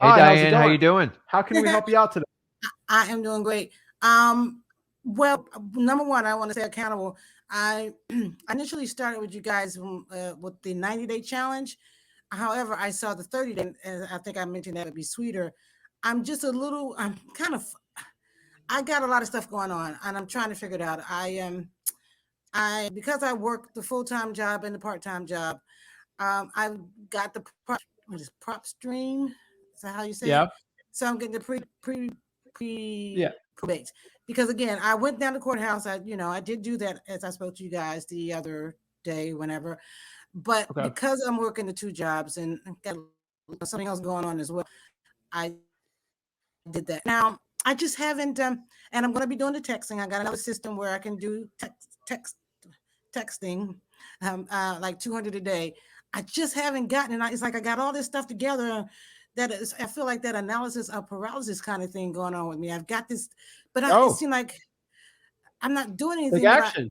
Hey, Hi, how's it Diane, how you going? doing? How can we help you out today? I am doing great. Well, number one, I want to stay accountable. I initially started with you guys with the 90-day challenge. However, I saw the 30-day, and I think I mentioned that would be sweeter. I'm kind of, I got a lot of stuff going on, and I'm trying to figure it out. Because I work the full-time job and the part-time job, I've got the what is prop stream? Is that how you say it? Yeah, So I'm getting the pre yeah. probate because again, I went down to the courthouse. I did do that as I spoke to you guys the other day, whenever. But Okay. because I'm working the two jobs and got something else going on as well, I did that. Now I just haven't, and I'm going to be doing the texting. I got another system where I can do texting, like 200 a day. I just haven't gotten it. It's like I got all this stuff together. I feel like that analysis of paralysis kind of thing going on with me. I've got this, but it Oh, seemed like I'm not doing take anything. action.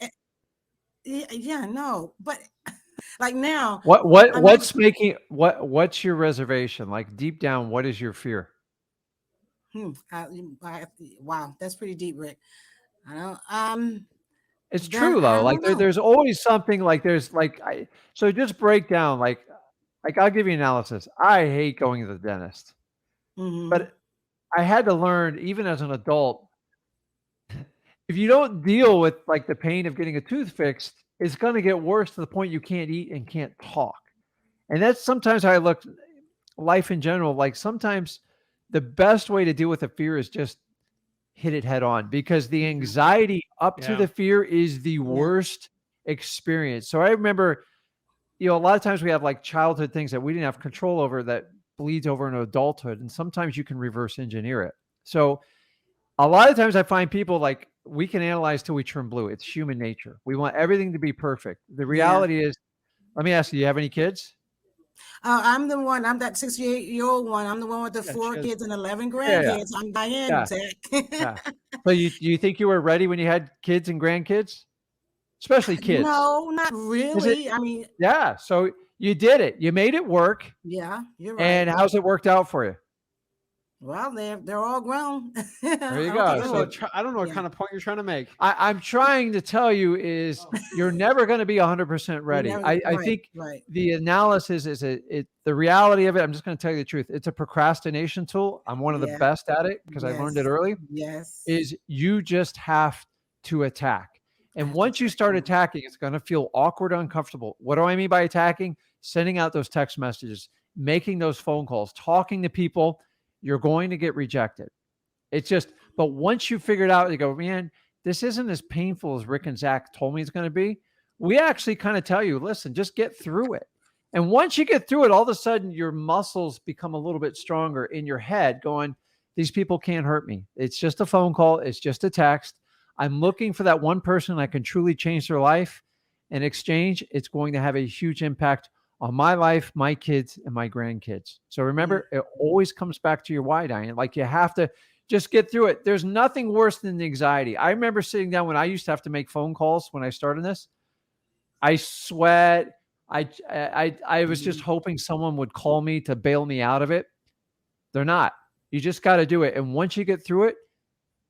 Yeah, no, but like now, I'm having. What's making what's your reservation? Like deep down, what is your fear? Hmm, I, wow, that's pretty deep, Rick. I don't. It's That true I though. Like don't know. there's always something like there's like I so just break down like I'll give you analysis. I hate going to the dentist. Mm-hmm. But I had to learn even as an adult, if you don't deal with like the pain of getting a tooth fixed, it's going to get worse to the point you can't eat and can't talk. And that's sometimes how I look life in general. Like sometimes the best way to deal with a fear is just hit it head on because the Yeah, anxiety up to Yeah. the fear is the yeah, worst experience. So I remember, a lot of times we have like childhood things that we didn't have control over that bleeds over into adulthood. And sometimes you can reverse engineer it. So a lot of times I find people like we can analyze till we turn blue. It's human nature. We want everything to be perfect. The yeah. reality is, let me ask you, do you have any kids? I'm the one. I'm that 68-year-old one. I'm the one with the Yeah, four she has. kids and 11 Yeah, yeah, grandkids. I'm Diane, yeah, Zach. yeah. So you think you were ready when you had kids and grandkids, especially kids? No, not Is it? really. I mean, Yeah. So you did it. You made it work. yeah, you're right. And how's it worked out for you? Well, they're all grown. There you Okay, go. So I don't know what yeah, kind of point you're trying to make. I'm trying to tell you is you're never going to be 100% you ready. never I right, think right. the analysis is the reality of it. I'm just going to tell you the truth. It's a procrastination tool. I'm one of the Yeah, best at it because I learned it yes, early. yes. Is you just have to attack. I And have to once you attack. start Yeah, attacking, it's going to feel awkward, uncomfortable. What do I mean by attacking? Sending out those text messages, making those phone calls, talking to people. You're going to get rejected. It's just, but once you figure it out, you go, man, this isn't as painful as Rick and Zach told me it's going to be. We actually kind of tell you, listen, just get through it. And once you get through it, all of a sudden your muscles become a little bit stronger in your head, going, these people can't hurt me. It's just a phone call, it's just a text. I'm looking for that one person I can truly change their life. In exchange, it's going to have a huge impact on my life, my kids, and my grandkids. So yeah. remember, it always comes back to your why, Diane. Like you have to just get through it. There's nothing worse than the anxiety. I remember sitting down when I used to have to make phone calls when I started this. I sweat. I was just Mhm. hoping someone would call me to bail me out of it. They're not. You just got to do it. And once you get through it,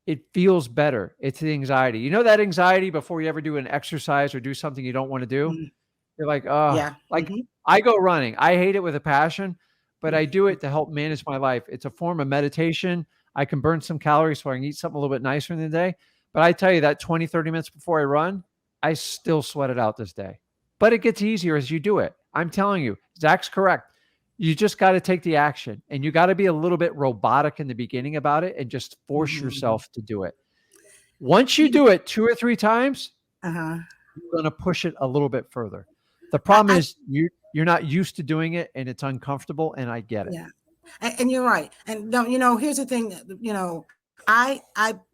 it feels better. It's the anxiety. You know that anxiety before you ever do an exercise or do something you don't want to do? Mhm. You're like, oh, Yeah. like Hmm. I go running. I hate it with a passion, but I do it to help manage my life. It's a form of meditation. I can burn some calories so I can eat something a little bit nicer in the day. But I tell you that 20, 30 minutes before I run, I still sweat it out this day. But it gets easier as you do it. I'm telling you, Zach's correct. You just got to take the action and you got to be a little bit robotic in the beginning about it and just force Hmm. yourself to do it. Once you do it 2 or 3 times, Uh-huh. you're going to push it a little bit further. The I, problem I is you're not used to doing it and it's uncomfortable and I get it. yeah, and you're right. And no, here's the thing.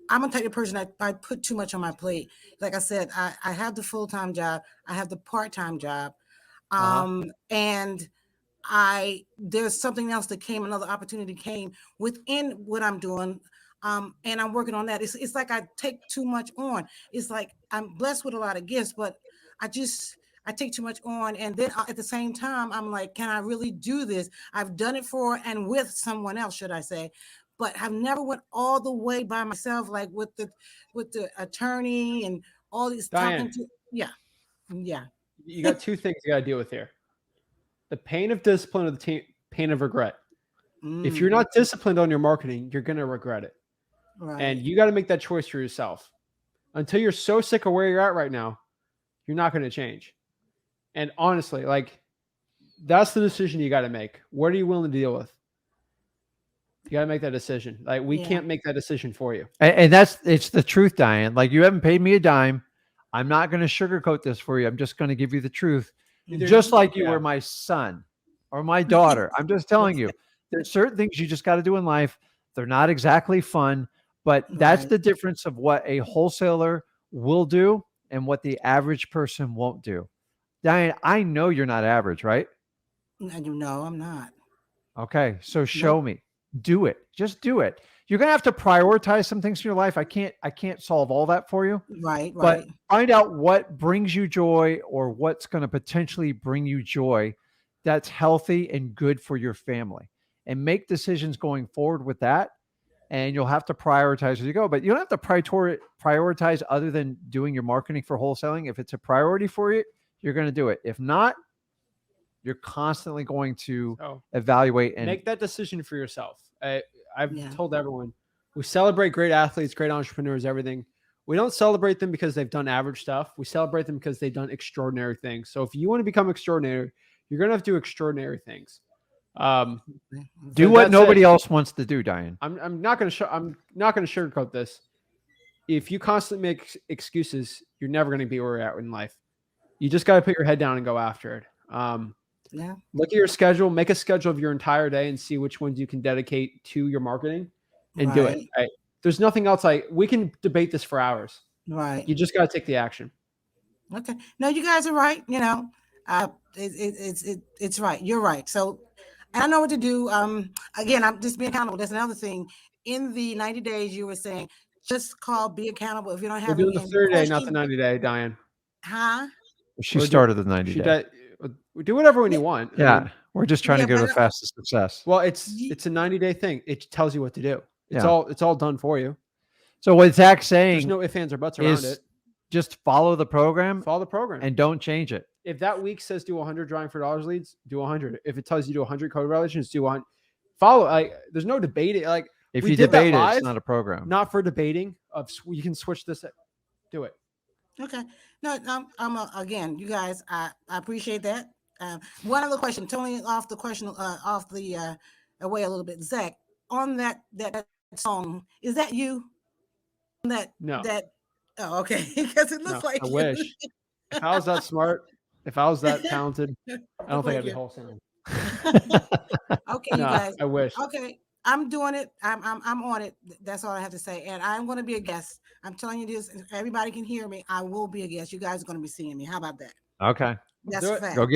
I'm a type of person I put too much on my plate. Like I said, I have the full time job. I have the part time job. Uh-huh. And there's something else that came, another opportunity came within what I'm doing. And I'm working on that. It's like I take too much on. It's like I'm blessed with a lot of gifts, but I just I take too much on, and then at the same time, I'm like, can I really do this? I've done it for and with someone else, should I say? But I've never went all the way by myself, like with the attorney and all these Diane, talking to. Yeah, yeah. you got two things you got to deal with here: the pain of discipline or the pain of regret. If you're not disciplined on your marketing, you're going to regret it. Right. And you got to make that choice for yourself. Until you're so sick of where you're at right now, you're not going to change. And honestly, like, that's the decision you got to make. What are you willing to deal with? You got to make that decision. Like, we can't make that decision for you. And it's the truth, Diane. Like, you haven't paid me a dime. I'm not going to sugarcoat this for you. I'm just going to give you the truth. Just like you were my son or my daughter. I'm just telling you, there's certain things you just got to do in life. They're not exactly fun, but that's the difference of what a wholesaler will do and what the average person won't do. Diane, I know you're not average, right? No, I'm not. Okay, so show me. Do it. Just do it. You're going to have to prioritize some things in your life. I can't solve all that for you. Right. But find out what brings you joy or what's going to potentially bring you joy that's healthy and good for your family. And make decisions going forward with that. And you'll have to prioritize as you go. But you don't have to prioritize other than doing your marketing for wholesaling. If it's a priority for you, you're going to do it. If not, you're constantly going to evaluate and make that decision for yourself. I've told everyone, we celebrate great athletes, great entrepreneurs, everything. We don't celebrate them because they've done average stuff. We celebrate them because they've done extraordinary things. So if you want to become extraordinary, you're going to have to do extraordinary things. Do what nobody else wants to do, Diane. I'm not going to sugarcoat this. If you constantly make excuses, you're never going to be where you're at in life. You just got to put your head down and go after it. Look at your schedule, make a schedule of your entire day and see which ones you can dedicate to your marketing and do it. Right? There's nothing else. We can debate this for hours. Right. You just got to take the action. Okay. No, you guys are right. You know, it's right. You're right. So I know what to do. Again, I'm just being accountable. That's another thing. In the 90 days, you were saying, just call, be accountable. If you don't have any the 30 day, not the 90 day, Diane. Huh? She started the 90 day. We do whatever when you want. Yeah. I mean, we're just trying to go to the fastest success. Well, it's a 90-day thing. It tells you what to do. It's all done for you. So what Zach's saying, there's no ifs, ands, or buts around it. Just follow the program. Follow the program. And don't change it. If that week says do 100 drawing for dollars leads, do 100. If it tells you do 100 code violations, do 100. Follow. There's no debating. If you debate it, it's not a program. Not for debating. You can switch this. Do it. Okay. No, again, you guys, I appreciate that. One other question, totally off the question, off the away a little bit. Zach, on that song, is that you? No. Oh, okay. Because it looks like I wish. If I was that smart, if I was that talented, I don't think I'd be wholesaling. Okay, you guys. I wish. Okay, I'm doing it. I'm on it. That's all I have to say. And I'm going to be a guest. I'm telling you this. Everybody can hear me. I will be a guest. You guys are going to be seeing me. How about that? Okay. That's a fact. Go